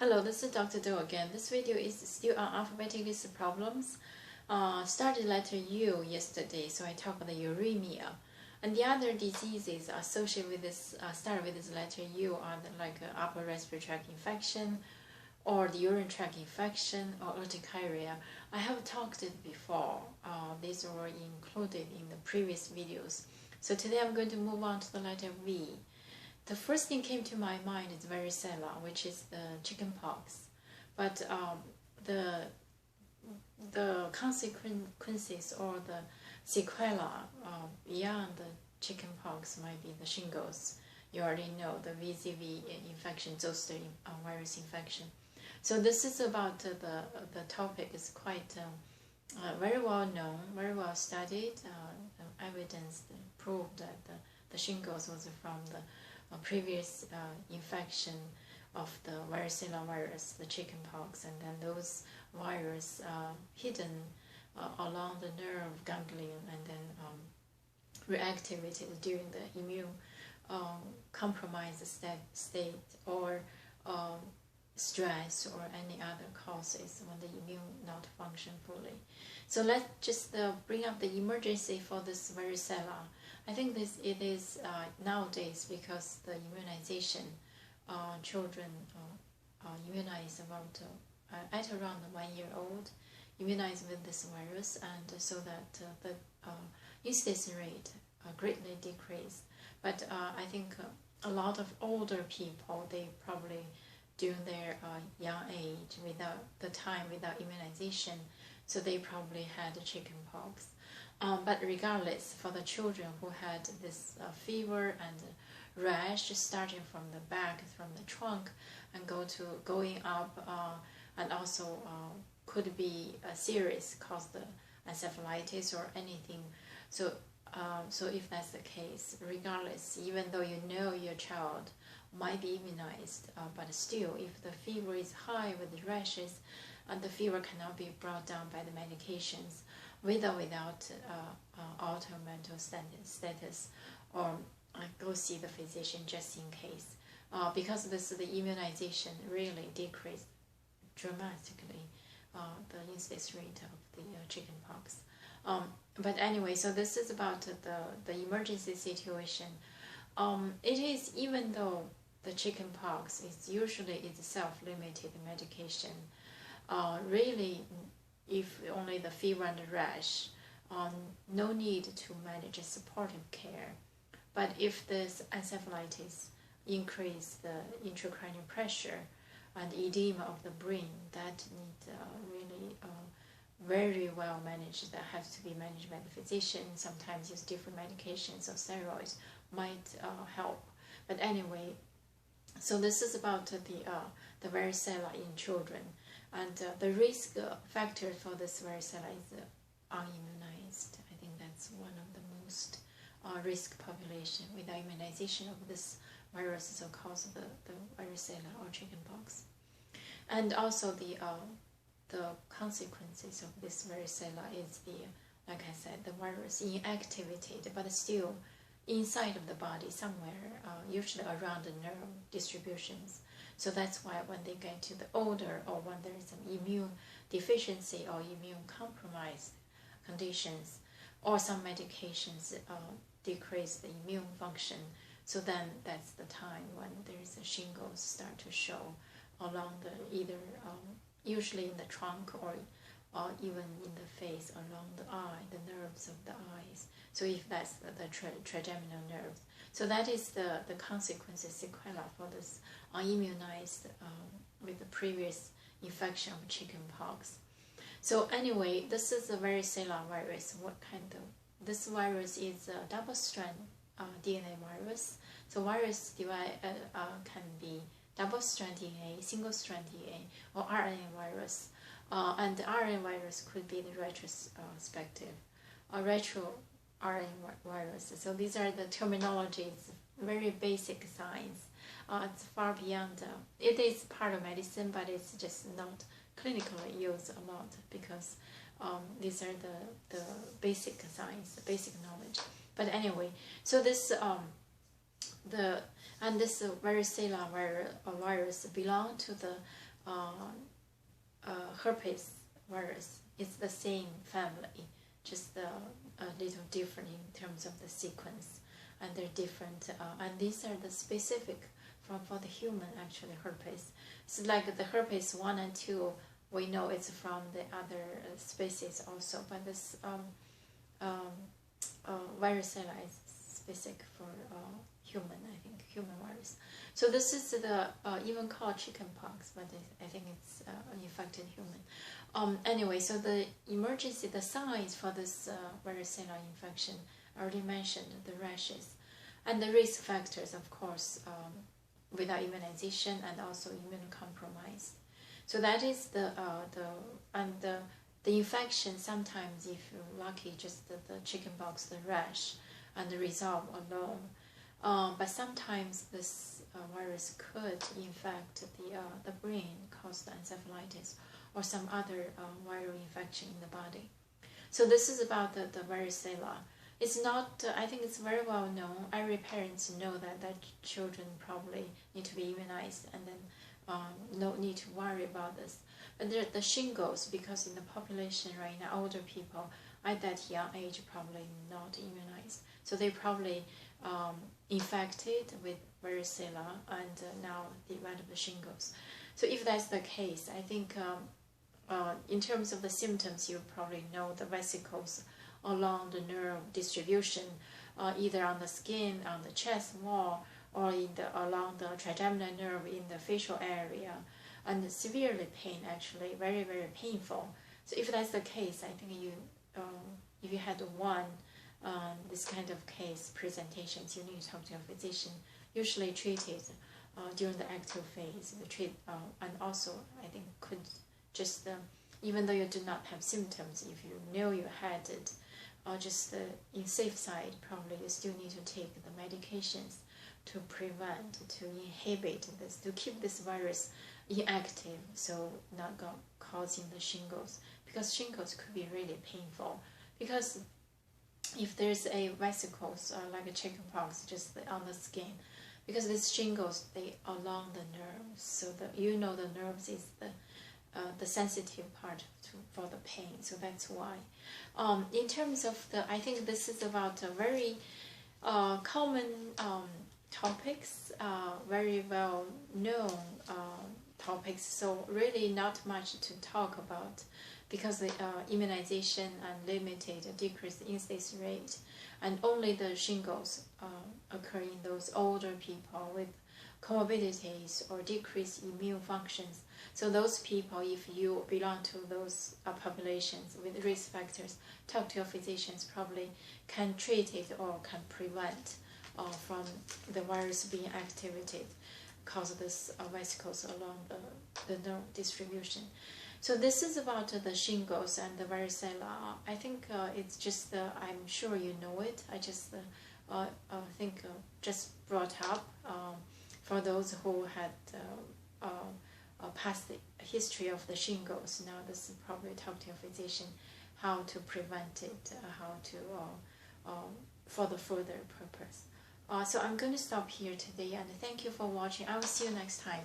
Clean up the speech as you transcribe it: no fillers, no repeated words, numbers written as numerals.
Hello, this is Dr. Do again. This video is still on alphabetic list problems. Started letter U yesterday, so I talked about the uremia. And the other diseases associated with this, start with this letter U are like upper respiratory tract infection, or the urinary tract infection, or urticaria. I have talked it before. These were included in the previous videos. So today I'm going to move on to the letter V. The first thing came to my mind is varicella, which is the chickenpox. But the consequences or the sequela beyond the chickenpox might be the shingles. You already know the VZV infection, zoster virus infection. So this is about the topic is quite very well known, very well studied. Evidence proved that the shingles was from the previous infection of the varicella virus, the chickenpox, and then those virus hidden along the nerve ganglion and then reactivated during the immune compromised state or stress or any other causes when the immune not function fully. So let's just bring up the emergency for this varicella. I think it is nowadays because the immunization, children immunize about at around 1 year old, immunized with this virus, and so that the incidence rate greatly decreased. But I think a lot of older people, they probably during their young age, without the time without immunization, so they probably had chickenpox. But regardless, for the children who had this fever and rash starting from the back, from the trunk, and going up, and also could be serious, cause the encephalitis or anything. So if that's the case, regardless, even though you know your child might be immunized, but still, if the fever is high with rashes, and the fever cannot be brought down by the medications, with or without altered mental status, or go see the physician just in case, because the immunization really decreased dramatically the incidence rate of the chickenpox. But anyway, so this is about the emergency situation. It is, even though the chickenpox is usually self-limited medication, really, if only the fever and the rash, no need to manage supportive care. But if this encephalitis increase the intracranial pressure and edema of the brain, that need really very well managed. That has to be managed by the physician. Sometimes use different medications or steroids might help. But anyway, so this is about the varicella in children. And the risk factor for this varicella is unimmunized. I think that's one of the most risk population without immunization of this virus, so cause the varicella or chickenpox. And also the consequences of this varicella is like I said, the virus inactivated, but still inside of the body somewhere, usually around the nerve distributions. So that's why when they get to the older, or when there is an immune deficiency or immune compromised conditions, or some medications decrease the immune function, so then that's the time when there is a shingles start to show along the either usually in the trunk or even in the face, along the eye, the nerves of the eyes. So if that's the trigeminal nerves. So that is the consequences, sequela for this unimmunized with the previous infection of chickenpox. So anyway, this is a varicella virus. What kind of, this virus is a double-strand DNA virus. So virus can be double-strand DNA, single-strand DNA, or RNA virus. And the RNA virus could be the retrospective or retro RNA virus. So these are the terminologies, very basic science. It's far beyond, it is part of medicine, but it's just not clinically used a lot, because these are the basic science, the basic knowledge. But anyway, so this and this varicella virus belong to the herpes virus. It's the same family, just a little different in terms of the sequence, and they're different. And these are the specific for the human actually herpes. It's like the herpes 1 and 2. We know it's from the other species also, but this varicella is specific for human, I think, human virus. So this is the even called chickenpox, but I think it's an infected human. Anyway, so the emergency, the signs for this varicella infection, I already mentioned the rashes, and the risk factors, of course, without immunization and also immunocompromised. So that is the infection. Sometimes, if you're lucky, just the chickenpox, the rash, and the resolve alone. But sometimes this virus could infect the brain, cause the encephalitis or some other viral infection in the body. So this is about the varicella. It's not, I think it's very well known. Every parents know that children probably need to be immunized, and then no need to worry about this. But the shingles, because in the population right now, older people at that young age probably not immunized. So they probably infected with varicella and now develop the shingles. So if that's the case, I think in terms of the symptoms, you probably know the vesicles along the nerve distribution, either on the skin, on the chest wall, or along the trigeminal nerve in the facial area, and severely pain, actually, very, very painful. So if that's the case, I think you, if you had one this kind of case presentations, you need to talk to your physician. Usually treated during the active phase, and also I think could just even though you do not have symptoms, if you know you had it, or just in safe side, probably you still need to take the medications to prevent, to inhibit this, to keep this virus inactive, so not causing the shingles, because shingles could be really painful. Because if there's a vesicles like a chickenpox just on the skin, because these shingles, they along the nerves, so the nerves is the sensitive part for the pain, so that's why. In terms of I think this is about a very common topics, very well known topics, so really not much to talk about, because the immunization and limited decreased incidence rate, and only the shingles occur in those older people with comorbidities or decreased immune functions. So those people, if you belong to those populations with risk factors, talk to your physicians, probably can treat it or can prevent from the virus being activated, cause this vesicles along the nerve distribution. So this is about the shingles and the varicella. I think it's just, I'm sure you know it. I just think just brought up for those who had past history of the shingles. Now this is probably talk to your physician how to prevent it, how to for the further purpose. So I'm going to stop here today, and thank you for watching. I will see you next time.